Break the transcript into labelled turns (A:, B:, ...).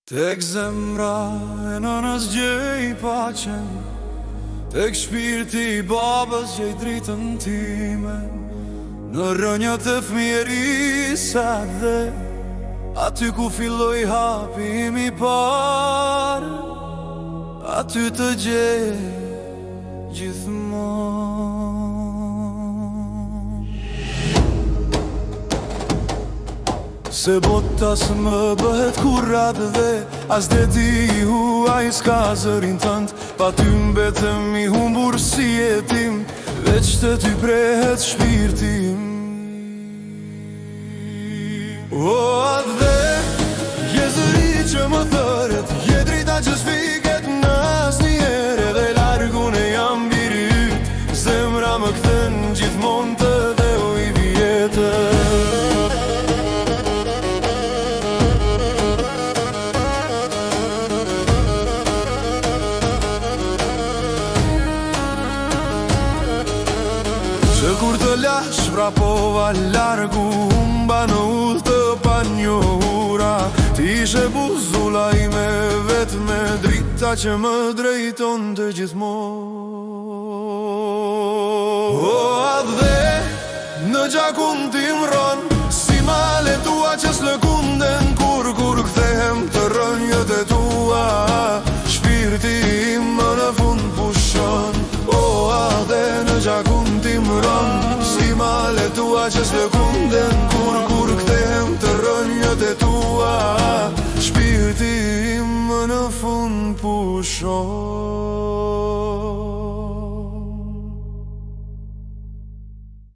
A: Tek zemra e nënës gjej paqen, tek shpirti I babës gjej dritën time. Në rënjët e fëmijërisë dhe aty ku filloi hapim I parë, aty të gjej gjithmonë. Se bota së më bëhet kurrat dhe as deti I huaj s'ka zërin tënd. Pa ty mbetem I humbur si jetim, veç të ty prehet shpirtim. O atë dhe je zëri që më thëret, je drita që s'fiket në asnjëherë. Edhe largun e jam biryt, zemra më kthen gjithmonë të dheu I vjetër. Që kur të lash vrapova largu, humba në udhë të panjohura. Ti ishe buzula ime vetme, drita që më drejton të gjithmonë. O atë dhe në gjakun ti mron, si male tua që s'lëkunden kur kthehem të rënjët e tua. Shpirti im më në fund pushon. O atë dhe në gjakun ti mron, si male tua që s'lëkunden kur kthehem të rënjët e tua. Shpirti im më në fund pushon.